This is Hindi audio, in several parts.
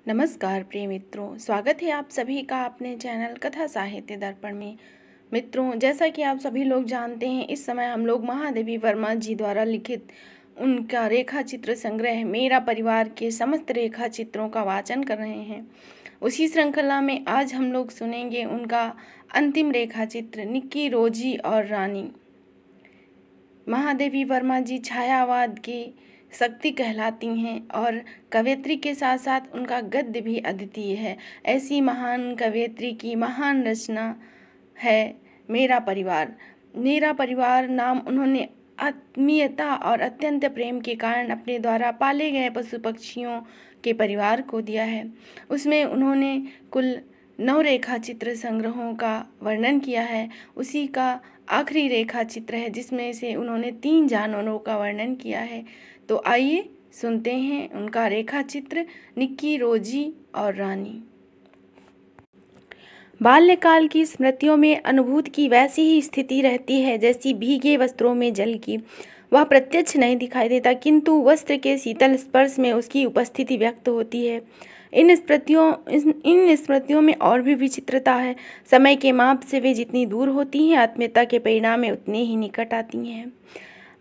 नमस्कार प्रिय मित्रों, स्वागत है आप सभी का अपने चैनल कथा साहित्य दर्पण में। मित्रों, जैसा कि आप सभी लोग जानते हैं, इस समय हम लोग महादेवी वर्मा जी द्वारा लिखित उनका रेखा चित्र संग्रह मेरा परिवार के समस्त रेखा चित्रों का वाचन कर रहे हैं। उसी श्रृंखला में आज हम लोग सुनेंगे उनका अंतिम रेखा चित्र निक्की, रोजी और रानी। महादेवी वर्मा जी छायावाद की शक्ति कहलाती हैं और कवयित्री के साथ साथ उनका गद्य भी अद्वितीय है। ऐसी महान कवयित्री की महान रचना है मेरा परिवार। मेरा परिवार नाम उन्होंने आत्मीयता और अत्यंत प्रेम के कारण अपने द्वारा पाले गए पशु पक्षियों के परिवार को दिया है। उसमें उन्होंने कुल 9 रेखा चित्र संग्रहों का वर्णन किया है। उसी का आखिरी रेखा चित्र है जिसमें से उन्होंने 3 जानवरों का वर्णन किया है। तो आइए सुनते हैं उनका रेखा चित्र निक्की, रोजी और रानी। बाल्यकाल की स्मृतियों में अनुभूति की वैसी ही स्थिति रहती है जैसी भीगे वस्त्रों में जल की। वह प्रत्यक्ष नहीं दिखाई देता, किंतु वस्त्र के शीतल स्पर्श में उसकी उपस्थिति व्यक्त होती है। इन स्मृतियों में और भी विचित्रता है। समय के माप से वे जितनी दूर होती हैं, आत्मीयता के परिणाम में उतनी ही निकट आती हैं।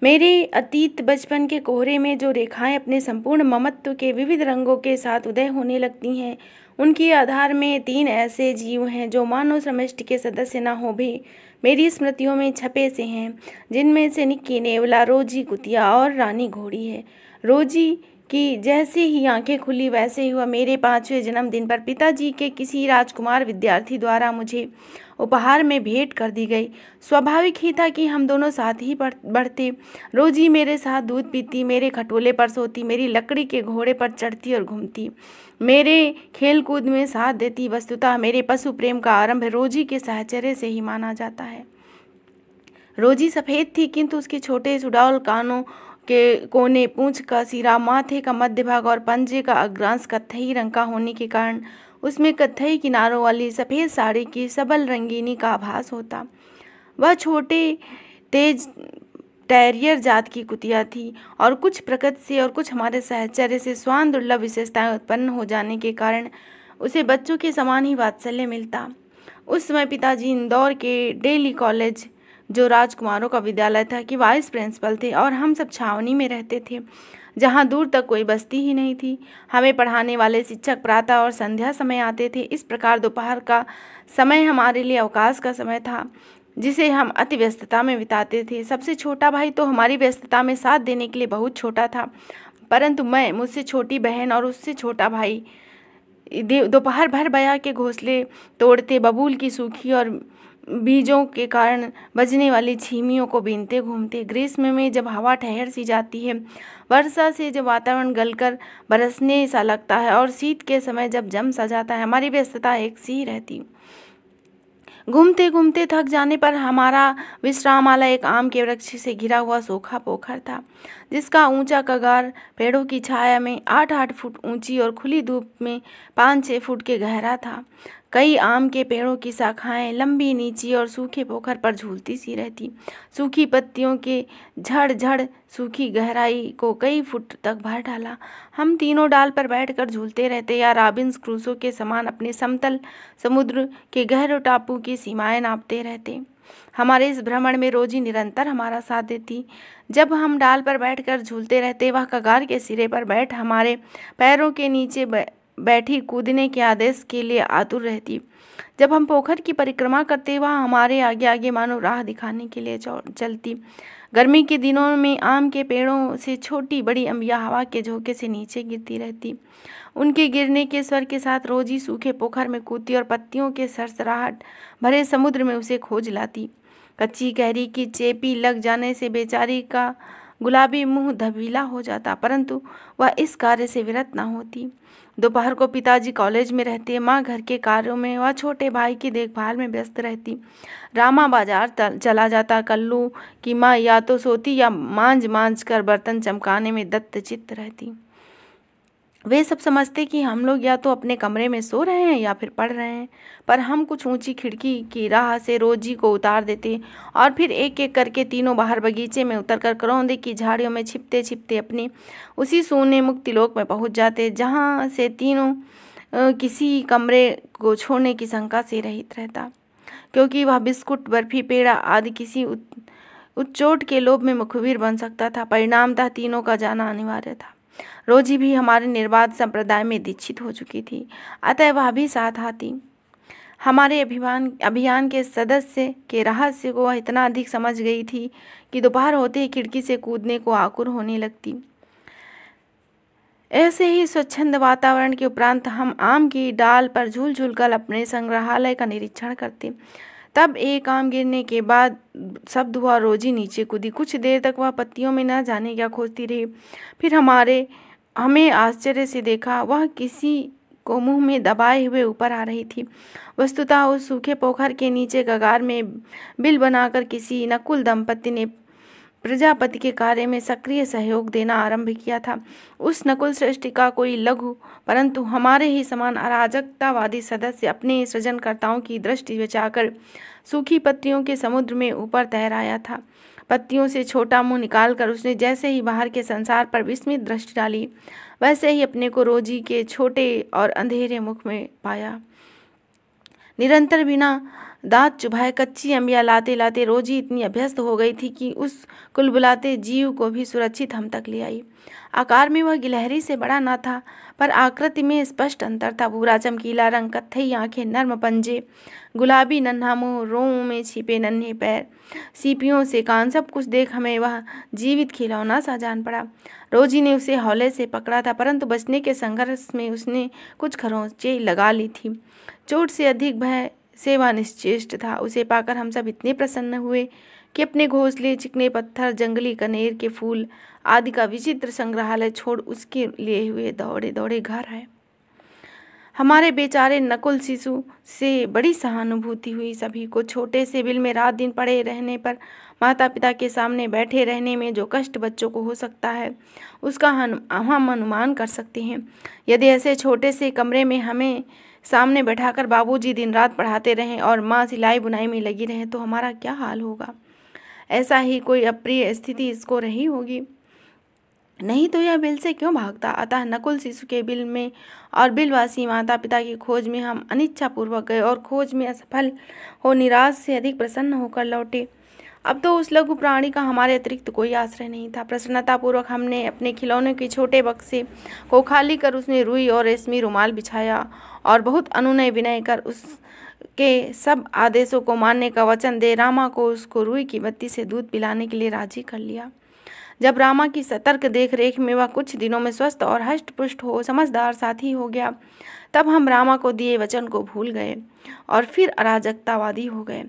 मेरे अतीत बचपन के कोहरे में जो रेखाएं अपने संपूर्ण ममत्व के विविध रंगों के साथ उदय होने लगती हैं, उनके आधार में 3 ऐसे जीव हैं जो मानव समष्टि के सदस्य न हो भी मेरी स्मृतियों में छपे से हैं, जिनमें से निक्की नेवला, रोजी कुतिया और रानी घोड़ी है। रोजी की जैसे ही आंखें खुली वैसे ही हुआ मेरे 5वें जन्मदिन पर पिताजी के किसी राजकुमार विद्यार्थी द्वारा मुझे उपहार में भेंट कर दी गई। स्वाभाविक ही था कि हम दोनों साथ ही बढ़ते। रोजी मेरे साथ दूध पीती, मेरे खटोले पर सोती, मेरी लकड़ी के घोड़े पर चढ़ती और घूमती, मेरे खेल कूद में साथ देती। वस्तुतः मेरे पशु प्रेम का आरंभ रोजी के साहचर्य से ही माना जाता है। रोजी सफ़ेद थी, किंतु उसके छोटे सुडौल कानों के कोने, पूंछ का सिरा, माथे का मध्य भाग और पंजे का अग्रांश कत्थई रंग का होने के कारण उसमें कत्थई किनारों वाली सफ़ेद साड़ी की सबल रंगीनी का आभास होता। वह छोटे तेज टेरियर जात की कुतिया थी और कुछ प्रकृति से और कुछ हमारे साहचर्य से स्वान दुर्लभ विशेषताएं उत्पन्न हो जाने के कारण उसे बच्चों के समान ही वात्सल्य मिलता। उस समय पिताजी इंदौर के डेली कॉलेज, जो राजकुमारों का विद्यालय था, कि वाइस प्रिंसिपल थे और हम सब छावनी में रहते थे, जहाँ दूर तक कोई बस्ती ही नहीं थी। हमें पढ़ाने वाले शिक्षक प्रातः और संध्या समय आते थे। इस प्रकार दोपहर का समय हमारे लिए अवकाश का समय था, जिसे हम अति व्यस्तता में बिताते थे। सबसे छोटा भाई तो हमारी व्यस्तता में साथ देने के लिए बहुत छोटा था, परंतु मैं, मुझसे छोटी बहन और उससे छोटा भाई दोपहर भर बया के घोंसले तोड़ते, बबूल की सूखी और बीजों के कारण बजने वाली छीमियों को बीनते घूमते। ग्रीष्म में जब हवा ठहर सी जाती है, वर्षा से जब वातावरण गलकर बरसने सा लगता है और शीत के समय जब जम सा जाता है, हमारी व्यस्तता एक सी रहती। घूमते घूमते थक जाने पर हमारा विश्रामालय एक आम के वृक्ष से घिरा हुआ सूखा पोखर था, जिसका ऊंचा कगार पेड़ों की छाया में 8-8 फुट ऊंची और खुली धूप में 5-6 फुट के गहरा था। कई आम के पेड़ों की शाखाएं लंबी नीची और सूखे पोखर पर झूलती सी रहती। सूखी पत्तियों के झड़ सूखी गहराई को कई फुट तक भर डाला। हम तीनों डाल पर बैठकर झूलते रहते या रॉबिन्स क्रूसो के समान अपने समतल समुद्र के गहरे टापू की सीमाएं नापते रहते। हमारे इस भ्रमण में रोजी निरंतर हमारा साथ देती। जब हम डाल पर बैठकर झूलते रहते, वह कगार के सिरे पर बैठ हमारे पैरों के नीचे बैठी कूदने के आदेश के लिए आतुर रहती। जब हम पोखर की परिक्रमा करते, वह हमारे आगे आगे मानो राह दिखाने के लिए चलती। गर्मी के दिनों में आम के पेड़ों से छोटी बड़ी अंबिया हवा के झोंके से नीचे गिरती रहती। उनके गिरने के स्वर के साथ रोजी सूखे पोखर में कूदती और पत्तियों के सरसराहट भरे समुद्र में उसे खोज लाती। कच्ची कैरी की चेपी लग जाने से बेचारी का गुलाबी मुंह धबीला हो जाता, परंतु वह इस कार्य से विरत न होती। दोपहर को पिताजी कॉलेज में रहते, माँ घर के कार्यों में, वह छोटे भाई की देखभाल में व्यस्त रहती। रामा बाजार चला जाता। कल्लू की माँ या तो सोती या मांझ कर बर्तन चमकाने में दत्तचित्त रहती। वे सब समझते कि हम लोग या तो अपने कमरे में सो रहे हैं या फिर पढ़ रहे हैं, पर हम कुछ ऊंची खिड़की की राह से रोजी को उतार देते और फिर एक एक करके तीनों बाहर बगीचे में उतरकर करौंदे की झाड़ियों में छिपते छिपते अपने उसी सोने मुक्ति लोक में पहुंच जाते, जहां से तीनों किसी कमरे को छोड़ने की शंका से रहित रहता, क्योंकि वह बिस्कुट, बर्फी, पेड़ा आदि किसी उच्चोट के लोभ में मुखबिर बन सकता था। परिणामतः तीनों का जाना अनिवार्य था। रोजी भी हमारे निर्बाध संप्रदाय में दीक्षित हो चुकी थी, अतः वह भी साथ आती। हमारे अभियान के सदस्य के रहस्य को वह इतना अधिक समझ गई थी कि दोपहर होते ही खिड़की से कूदने को आकुर होने लगती। ऐसे ही स्वच्छंद वातावरण के उपरांत हम आम की डाल पर झूल झूल कर अपने संग्रहालय का निरीक्षण करते। तब एक आम गिरने के बाद शब्द हुआ, रोजी नीचे कूदी। कुछ देर तक वह पत्तियों में न जाने क्या खोजती रही। फिर हमें आश्चर्य से देखा, वह किसी को मुंह में दबाए हुए ऊपर आ रही थी। वस्तुतः उस सूखे पोखर के नीचे कगार में बिल बनाकर किसी नकुल दंपति ने प्रजापति के कार्य में सक्रिय सहयोग देना आरंभ किया था। उस नकुल सृष्टि का कोई लघु परंतु हमारे ही समान अराजकतावादी सदस्य अपने सृजनकर्ताओं की दृष्टि बचाकर सूखी पत्तियों के समुद्र में ऊपर तैर आया था। पत्तियों से छोटा मुंह निकालकर उसने जैसे ही बाहर के संसार पर विस्मित दृष्टि डाली, वैसे ही अपने को रोजी के छोटे और अंधेरे मुख में पाया। निरंतर बिना दांत चुभाए कच्ची अंबियां लाते लाते रोजी इतनी अभ्यस्त हो गई थी कि उस कुलबुलाते जीव को भी सुरक्षित हम तक ले आई। आकार में वह गिलहरी से बड़ा न था, पर आकृति में स्पष्ट अंतर था। भूरा चमकीला रंग, कत्थई आंखें, नर्म पंजे, गुलाबी नन्हा मुंह, रों में छिपे नन्हे पैर, सीपियों से कान, सब कुछ देख हमें वह जीवित खिलौना सा जान पड़ा। रोजी ने उसे हौले से पकड़ा था, परंतु बचने के संघर्ष में उसने कुछ खरोंचें लगा ली थी। चोट से अधिक भय से वह निश्चेष्ट था। उसे पाकर हम सब इतने प्रसन्न हुए कि अपने घोंसले, चिकने पत्थर, जंगली कनेर के फूल आदि का विचित्र संग्रहालय छोड़ उसके लिए हुए दौड़े दौड़े घर आए। हमारे बेचारे नकुल शिशु से बड़ी सहानुभूति हुई। सभी को छोटे से बिल में रात दिन पड़े रहने पर माता पिता के सामने बैठे रहने में जो कष्ट बच्चों को हो सकता है, उसका हम अनुमान कर सकते हैं। यदि ऐसे छोटे से कमरे में हमें सामने बैठाकर बाबूजी दिन रात पढ़ाते रहें और माँ सिलाई बुनाई में लगी रहें, तो हमारा क्या हाल होगा। ऐसा ही कोई अप्रिय स्थिति इसको रही होगी, नहीं तो यह बिल से क्यों भागता। अतः नकुल शिशु के बिल में और बिलवासी माता पिता की खोज में हम अनिच्छापूर्वक गए और खोज में असफल हो निराश से अधिक प्रसन्न होकर लौटे। अब तो उस लघु प्राणी का हमारे अतिरिक्त कोई आश्रय नहीं था। प्रसन्नतापूर्वक हमने अपने खिलौने के छोटे बक्से को खाली कर उसने रुई और रेशमी रुमाल बिछाया और बहुत अनुनय विनय कर उसके सब आदेशों को मानने का वचन दे रामा को उसको रुई की बत्ती से दूध पिलाने के लिए राजी कर लिया। जब रामा की सतर्क देख रेख में वह कुछ दिनों में स्वस्थ और हष्ट पुष्ट हो समझदार साथी हो गया, तब हम रामा को दिए वचन को भूल गए और फिर अराजकतावादी हो गए।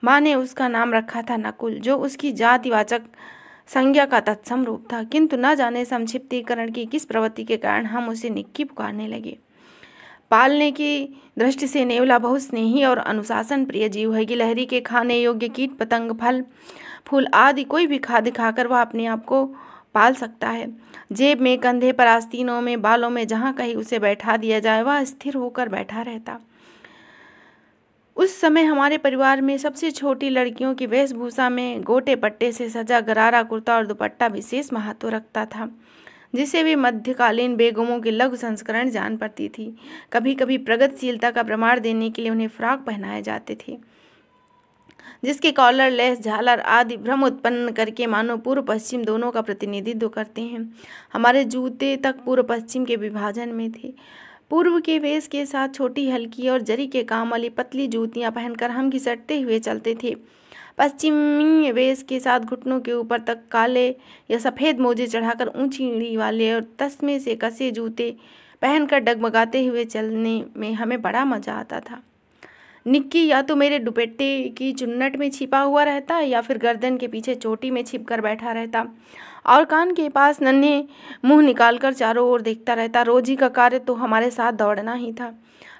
माँ ने उसका नाम रखा था नकुल, जो उसकी जातिवाचक संज्ञा का तत्सम रूप था, किंतु न जाने संक्षिप्तीकरण की किस प्रवृत्ति के कारण हम उसे निक्की पुकारने लगे। पालने की दृष्टि से नेवला बहुत स्नेही और अनुशासन प्रिय जीव है। गिलहरी के खाने योग्य कीट पतंग, फल फूल आदि कोई भी खाद्य खाकर वह अपने आप को पाल सकता है। जेब में, कंधे पर, आस्तीनों में, बालों में, जहाँ कहीं उसे बैठा दिया जाए वह स्थिर होकर बैठा रहता। उस समय हमारे परिवार में सबसे छोटी लड़कियों की वेशभूषा में गोटे पट्टे से सजा गरारा कुर्ता और दुपट्टा विशेष महत्व रखता था, जिसे वे मध्यकालीन बेगमों के लघु संस्करण जान पड़ती थी। कभी कभी प्रगतिशीलता का प्रमाण देने के लिए उन्हें फ्रॉक पहनाए जाते थे, जिसके कॉलर, लेस, झालर आदि भ्रम उत्पन्न करके मानो पूर्व पश्चिम दोनों का प्रतिनिधित्व करते हैं। हमारे जूते तक पूर्व पश्चिम के विभाजन में थे। पूर्व के वेश के साथ छोटी, हल्की और जरी के काम वाली पतली जूतियां पहनकर हम घिसटते हुए चलते थे। पश्चिमी वेश के साथ घुटनों के ऊपर तक काले या सफ़ेद मोजे चढ़ाकर ऊंची एड़ी वाले और तस्मे से कसे जूते पहनकर डगमगाते हुए चलने में हमें बड़ा मजा आता था। निक्की या तो मेरे दुपट्टे की चुन्नट में छिपा हुआ रहता या फिर गर्दन के पीछे चोटी में छिप कर बैठा रहता और कान के पास नन्हे मुंह निकालकर चारों ओर देखता रहता। रोजी का कार्य तो हमारे साथ दौड़ना ही था,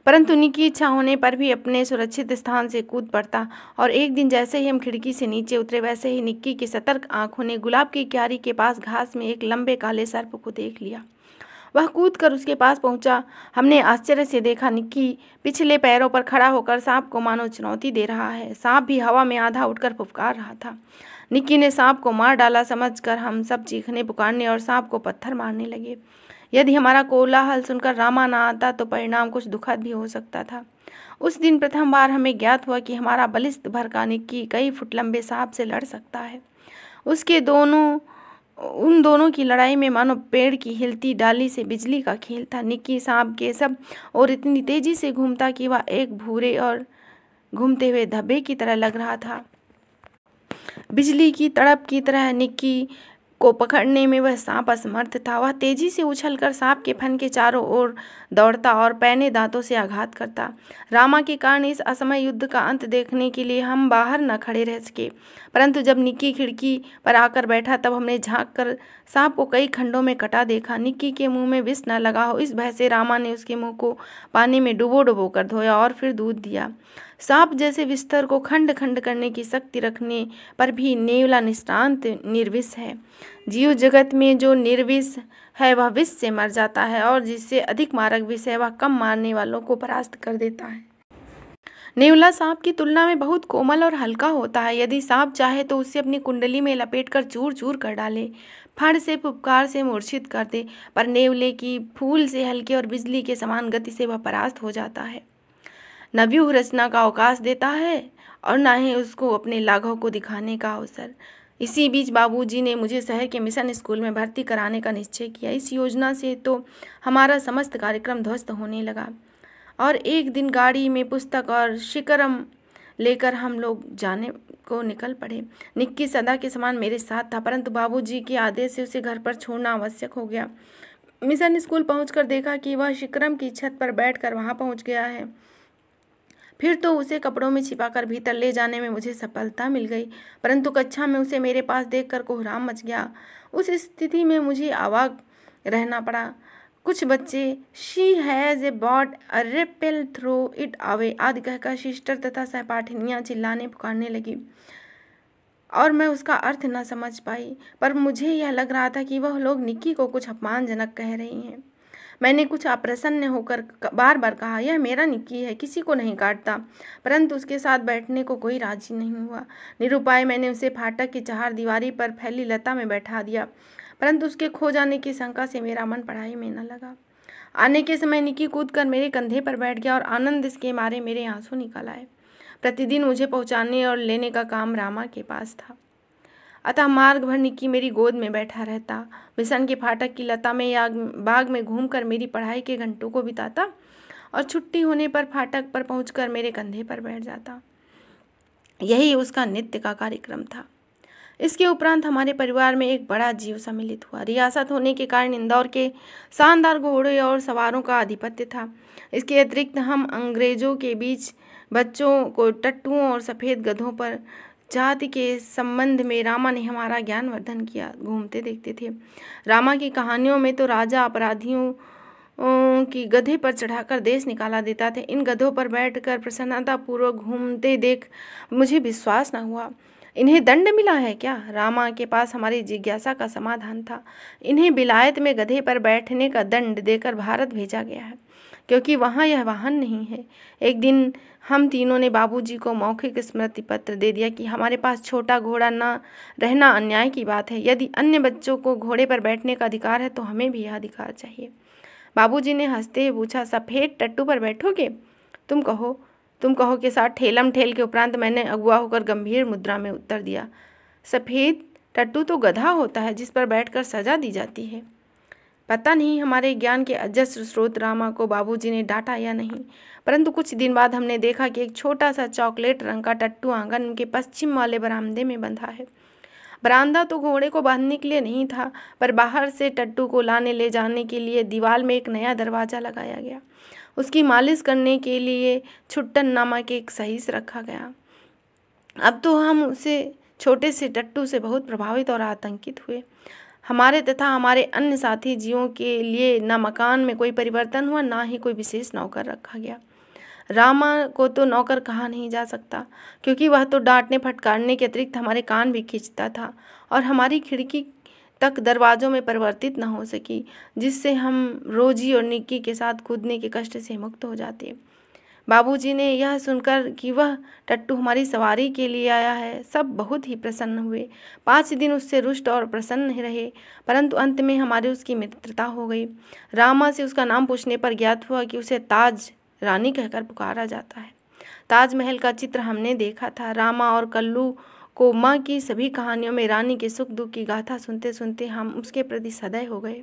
परंतु निक्की इच्छा होने पर भी अपने सुरक्षित स्थान से कूद पड़ता और एक दिन जैसे ही हम खिड़की से नीचे उतरे, वैसे ही निक्की की सतर्क आंखों ने गुलाब की क्यारी के पास घास में एक लंबे काले सर्प को देख लिया। वह कूदकर उसके पास पहुंचा। हमने आश्चर्य से देखा, निक्की पिछले पैरों पर खड़ा होकर सांप को मानो चुनौती दे रहा है। सांप भी हवा में आधा उठकर फुफकार रहा था। निक्की ने सांप को मार डाला समझकर हम सब चीखने पुकारने और सांप को पत्थर मारने लगे। यदि हमारा कोलाहल सुनकर रामा ना आता तो परिणाम कुछ दुखद भी हो सकता था। उस दिन प्रथम बार हमें ज्ञात हुआ कि हमारा बलिष्ठ भरका निक्की कई फुट लंबे सांप से लड़ सकता है। उन दोनों की लड़ाई में मानो पेड़ की हिलती डाली से बिजली का खेल था। निक्की सांप के सब और इतनी तेजी से घूमता कि वह एक भूरे और घूमते हुए धब्बे की तरह लग रहा था। बिजली की तड़प की तरह निक्की को पकड़ने में वह सांप असमर्थ था। वह तेजी से उछलकर सांप के फन के चारों ओर दौड़ता और पैने दांतों से आघात करता। रामा के कारण इस असमय युद्ध का अंत देखने के लिए हम बाहर न खड़े रह सके, परंतु जब निक्की खिड़की पर आकर बैठा तब हमने झांक कर सांप को कई खंडों में कटा देखा। निक्की के मुंह में विष न लगा हो, इस भय से रामा ने उसके मुंह को पानी में डुबो डुबो कर धोया और फिर दूध दिया। सांप जैसे विस्तर को खंड खंड करने की शक्ति रखने पर भी नेवला निष्ठांत निर्विष है। जीव जगत में जो निर्विष है वह विष से मर जाता है, और जिससे अधिक मारक विष है वह कम मारने वालों को परास्त कर देता है। नेवला सांप की तुलना में बहुत कोमल और हल्का होता है। यदि सांप चाहे तो उसे अपनी कुंडली में लपेटकर चूर चूर कर डाले, फण से फुफकार से मूर्छित कर दे, पर नेवले की फूल से हल्के और बिजली के समान गति से वह परास्त हो जाता है। न व्यूह रचना का अवकाश देता है और न ही उसको अपने लाघव को दिखाने का अवसर। इसी बीच बाबूजी ने मुझे शहर के मिशन स्कूल में भर्ती कराने का निश्चय किया। इस योजना से तो हमारा समस्त कार्यक्रम ध्वस्त होने लगा, और एक दिन गाड़ी में पुस्तक और शिकरम लेकर हम लोग जाने को निकल पड़े। निक्की सदा के समान मेरे साथ था, परंतु बाबूजी के आदेश से उसे घर पर छोड़ना आवश्यक हो गया। मिशन स्कूल पहुंचकर देखा कि वह शिकरम की छत पर बैठकर वहां पहुंच गया है। फिर तो उसे कपड़ों में छिपाकर भीतर ले जाने में मुझे सफलता मिल गई, परंतु कक्षा में उसे मेरे पास देखकर कोहराम मच गया। उस स्थिति में मुझे अवाक रहना पड़ा। कुछ बच्चे she has a bought a repel throw it away आदि कहकर सिस्टर तथा सहपाठिनियाँ चिल्लाने पुकारने लगी, और मैं उसका अर्थ न समझ पाई, पर मुझे यह लग रहा था कि वह लोग निक्की को कुछ अपमानजनक कह रही हैं। मैंने कुछ अप्रसन्न होकर बार बार कहा, यह मेरा निक्की है, किसी को नहीं काटता, परंतु उसके साथ बैठने को कोई राजी नहीं हुआ। निरुपाय मैंने उसे फाटक की चहारदीवारी पर फैली लता में बैठा दिया, परंतु उसके खो जाने की शंका से मेरा मन पढ़ाई में न लगा। आने के समय निक्की कूदकर मेरे कंधे पर बैठ गया और आनंद इसके मारे मेरे आंसू निकल आए। प्रतिदिन मुझे पहुँचाने और लेने का काम रामा के पास था, अतः मार्ग भर निक्की मेरी गोद में बैठा रहता। मिशन के फाटक की लता में या बाग में घूमकर मेरी पढ़ाई के घंटों को बिताता, और छुट्टी होने पर फाटक पर पहुंचकर मेरे कंधे पर बैठ जाता। यही उसका नित्य का कार्यक्रम था। इसके उपरांत हमारे परिवार में एक बड़ा जीव सम्मिलित हुआ। रियासत होने के कारण इंदौर के शानदार घोड़े और सवारों का आधिपत्य था। इसके अतिरिक्त हम अंग्रेजों के बीच बच्चों को टट्टुओं और सफ़ेद गधों पर जाति के संबंध में रामा ने हमारा ज्ञानवर्धन किया घूमते देखते थे। रामा की कहानियों में तो राजा अपराधियों की गधे पर चढ़ाकर देश निकाला देता थे। इन गधों पर बैठकर प्रसन्नतापूर्वक घूमते देख मुझे विश्वास न हुआ। इन्हें दंड मिला है क्या? रामा के पास हमारी जिज्ञासा का समाधान था। इन्हें विलायत में गधे पर बैठने का दंड देकर भारत भेजा गया है, क्योंकि वहाँ यह वाहन नहीं है। एक दिन हम तीनों ने बाबूजी को मौखिक स्मृति पत्र दे दिया कि हमारे पास छोटा घोड़ा न रहना अन्याय की बात है। यदि अन्य बच्चों को घोड़े पर बैठने का अधिकार है तो हमें भी यह अधिकार चाहिए। बाबूजी ने हंसते हुए पूछा, सफ़ेद टट्टू पर बैठोगे? तुम कहो के साथ ठेलम ठेल के उपरांत मैंने अगुआ होकर गंभीर मुद्रा में उत्तर दिया, सफ़ेद टट्टू तो गधा होता है जिस पर बैठकर सजा दी जाती है। पता नहीं हमारे ज्ञान के अजस्र स्रोत रामा को बाबूजी ने डांटा या नहीं, परंतु कुछ दिन बाद हमने देखा कि एक छोटा सा चॉकलेट रंग का टट्टू आंगन के पश्चिम वाले बरामदे में बंधा है। बरामदा तो घोड़े को बांधने के लिए नहीं था, पर बाहर से टट्टू को लाने ले जाने के लिए दीवार में एक नया दरवाज़ा लगाया गया। उसकी मालिश करने के लिए छुट्टन नामक एक सहीस रखा गया। अब तो हम उसे छोटे से टट्टू से बहुत प्रभावित और आतंकित हुए। हमारे तथा हमारे अन्य साथी जीवों के लिए न मकान में कोई परिवर्तन हुआ, ना ही कोई विशेष नौकर रखा गया। रामा को तो नौकर कहा नहीं जा सकता, क्योंकि वह तो डांटने फटकारने के अतिरिक्त हमारे कान भी खींचता था और हमारी खिड़की तक दरवाज़ों में परिवर्तित न हो सकी, जिससे हम रोजी और निक्की के साथ कूदने के कष्ट से मुक्त हो जाते। बाबूजी ने यह सुनकर कि वह टट्टू हमारी सवारी के लिए आया है, सब बहुत ही प्रसन्न हुए। 5 दिन उससे रुष्ट और प्रसन्न रहे, परंतु अंत में हमारी उसकी मित्रता हो गई। रामा से उसका नाम पूछने पर ज्ञात हुआ कि उसे ताज रानी कहकर पुकारा जाता है। ताजमहल का चित्र हमने देखा था। रामा और कल्लू को माँ की सभी कहानियों में रानी के सुख दुख की गाथा सुनते सुनते हम उसके प्रति सदैव हो गए।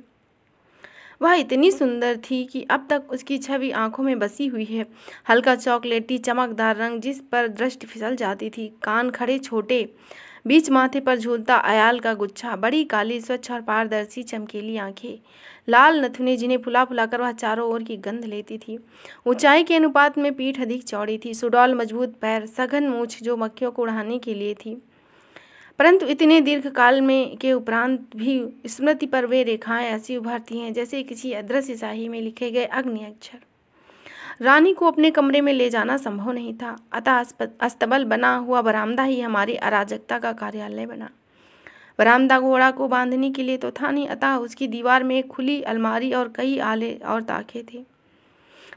वह इतनी सुंदर थी कि अब तक उसकी छवि आंखों में बसी हुई है। हल्का चॉकलेटी चमकदार रंग जिस पर दृष्टि फिसल जाती थी, कान खड़े छोटे, बीच माथे पर झूलता अयाल का गुच्छा, बड़ी काली स्वच्छ और पारदर्शी चमकीली आंखें, लाल नथुने जिन्हें फुला फुला कर वह चारों ओर की गंध लेती थी। ऊंचाई के अनुपात में पीठ अधिक चौड़ी थी, सुडौल मजबूत पैर, सघन मूछ जो मक्खियों को उड़ाने के लिए थी। परंतु इतने दीर्घ काल में के उपरांत भी स्मृति पर वे रेखाएं ऐसी उभरती हैं जैसे किसी अदृश्य स्याही में लिखे गए अग्नि अक्षर। रानी को अपने कमरे में ले जाना संभव नहीं था, अतः अस्तबल बना हुआ बरामदा ही हमारी अराजकता का कार्यालय बना। बरामदा घोड़ा को बांधने के लिए तो था नहीं, अतः उसकी दीवार में एक खुली अलमारी और कई आले और ताखे थे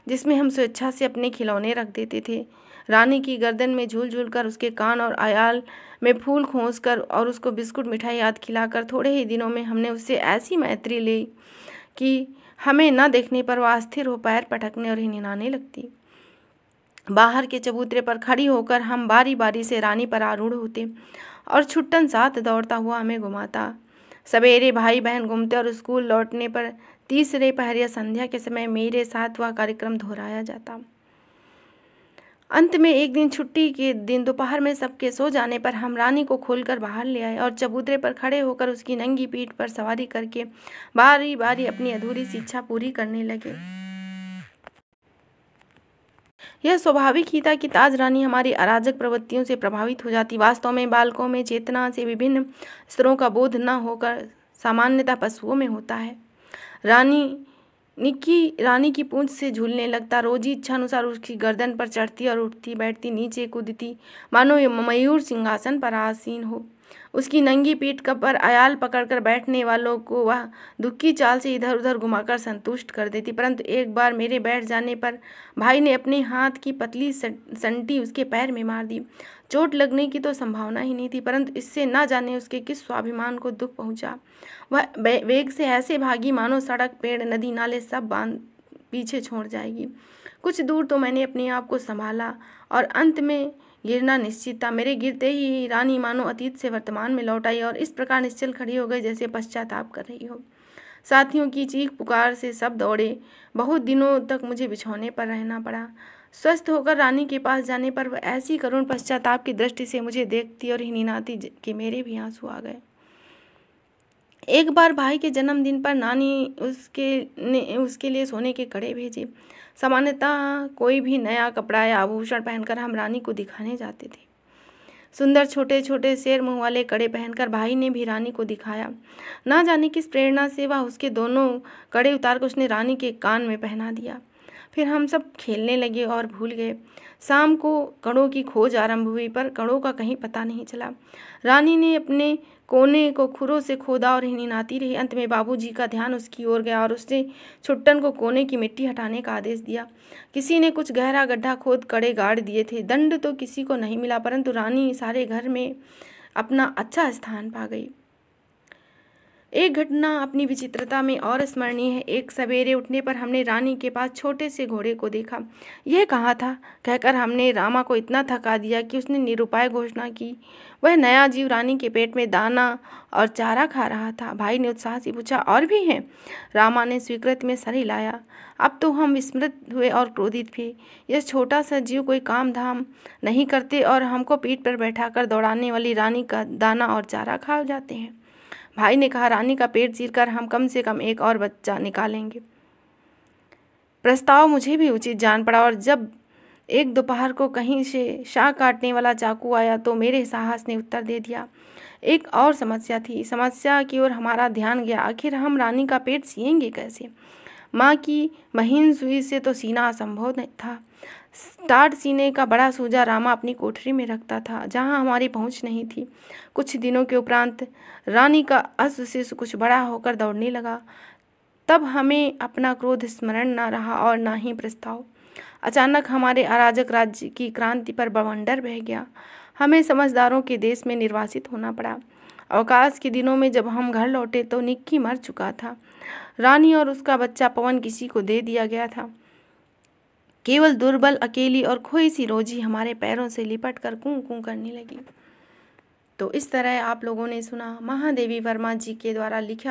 जिसमें हम स्वेच्छा से अपने खिलौने रख देते थे। रानी की गर्दन में झूल झूल कर, उसके कान और अयाल में फूल खोस कर और उसको बिस्कुट मिठाई आदि खिलाकर थोड़े ही दिनों में हमने उससे ऐसी मैत्री ली कि हमें न देखने पर वह अस्थिर हो पैर पटकने और हिनहिनाने लगती। बाहर के चबूतरे पर खड़ी होकर हम बारी बारी से रानी पर आरूढ़ होते और छुट्टन साथ दौड़ता हुआ हमें घुमाता। सवेरे भाई बहन घूमते और स्कूल लौटने पर तीसरे पहर या संध्या के समय मेरे साथ वह कार्यक्रम दोहराया जाता। अंत में एक दिन छुट्टी के दिन दोपहर में सबके सो जाने पर हम रानी को खोलकर बाहर ले आए और चबूतरे पर खड़े होकर उसकी नंगी पीठ पर सवारी करके बारी बारी अपनी अधूरी सी इच्छा पूरी करने लगे। यह स्वाभाविक ही था कि ताज रानी हमारी अराजक प्रवृत्तियों से प्रभावित हो जाती। वास्तव में बालकों में चेतना से विभिन्न स्तरों का बोध न होकर सामान्यतः पशुओं में होता है। रानी की पूंछ से झूलने लगता, रोजी इच्छा अनुसार उसकी गर्दन पर चढ़ती और उठती बैठती, नीचे कूदती, मानो मयूर सिंहासन पर आसीन हो। उसकी नंगी पीठ पर अयाल पकड़कर बैठने वालों को वह दुखी चाल से इधर उधर घुमाकर संतुष्ट कर देती। परंतु एक बार मेरे बैठ जाने पर भाई ने अपने हाथ की पतली संटी उसके पैर में मार दी। चोट लगने की तो संभावना ही नहीं थी, परंतु इससे न जाने उसके किस स्वाभिमान को दुख पहुंचा। वह वेग से ऐसे भागी मानो सड़क, पेड़, नदी, नाले सब बांध पीछे छोड़ जाएगी। कुछ दूर तो मैंने अपने आप को संभाला और अंत में गिरना निश्चित था। मेरे गिरते ही रानी मानो अतीत से वर्तमान में लौट आई और इस प्रकार निश्चल खड़ी हो गई जैसे पश्चाताप कर रही हो। साथियों की चीख पुकार से सब दौड़े। बहुत दिनों तक मुझे बिछौने पर रहना पड़ा। स्वस्थ होकर रानी के पास जाने पर वह ऐसी करुण पश्चाताप की दृष्टि से मुझे देखती और हिनहिनाती कि मेरे भी आंसू आ गए। एक बार भाई के जन्मदिन पर नानी उसके लिए सोने के कड़े भेजे। सामान्यतः कोई भी नया कपड़ा या आभूषण पहनकर हम रानी को दिखाने जाते थे। सुंदर छोटे छोटे शेर मुंह वाले कड़े पहनकर भाई ने भी रानी को दिखाया। ना जाने किस प्रेरणा से वह उसके दोनों कड़े उतार कर उसने रानी के कान में पहना दिया। फिर हम सब खेलने लगे और भूल गए। शाम को कड़ों की खोज आरंभ हुई, पर कड़ों का कहीं पता नहीं चला। रानी ने अपने कोने को खुरों से खोदा और हिनहिनाती रही। अंत में बाबूजी का ध्यान उसकी ओर गया और उसने छुट्टन को कोने की मिट्टी हटाने का आदेश दिया। किसी ने कुछ गहरा गड्ढा खोद कड़े गाड़ दिए थे। दंड तो किसी को नहीं मिला, परंतु रानी सारे घर में अपना अच्छा स्थान पा गई। एक घटना अपनी विचित्रता में और स्मरणीय है। एक सवेरे उठने पर हमने रानी के पास छोटे से घोड़े को देखा। यह कहाँ था कहकर हमने रामा को इतना थका दिया कि उसने निरुपाय घोषणा की। वह नया जीव रानी के पेट में दाना और चारा खा रहा था। भाई ने उत्साह से पूछा, और भी हैं? रामा ने स्वीकृति में सर हिलाया। अब तो हम विस्मृत हुए और क्रोधित भी। यह छोटा सा जीव कोई काम धाम नहीं करते और हमको पीठ पर बैठाकर दौड़ाने वाली रानी का दाना और चारा खा जाते हैं। भाई ने कहा, रानी का पेट चीरकर हम कम से कम एक और बच्चा निकालेंगे। प्रस्ताव मुझे भी उचित जान पड़ा और जब एक दोपहर को कहीं से शाह काटने वाला चाकू आया तो मेरे साहस ने उत्तर दे दिया। एक और समस्या थी। समस्या की ओर हमारा ध्यान गया। आखिर हम रानी का पेट सिएंगे कैसे? माँ की महीन सुई से तो सीना असंभव था। टाट सीने का बड़ा सूजा रामा अपनी कोठरी में रखता था, जहाँ हमारी पहुँच नहीं थी। कुछ दिनों के उपरांत रानी का अश्व शिशु कुछ बड़ा होकर दौड़ने लगा। तब हमें अपना क्रोध स्मरण न रहा और न ही प्रस्ताव। अचानक हमारे अराजक राज्य की क्रांति पर बवंडर बह गया। हमें समझदारों के देश में निर्वासित होना पड़ा। अवकाश के दिनों में जब हम घर लौटे तो निक्की मर चुका था। रानी और उसका बच्चा पवन किसी को दे दिया गया था। केवल दुर्बल, अकेली और खोई सी रोजी हमारे पैरों से लिपट कर कूं कूं करने लगी। तो इस तरह आप लोगों ने सुना महादेवी वर्मा जी के द्वारा लिखा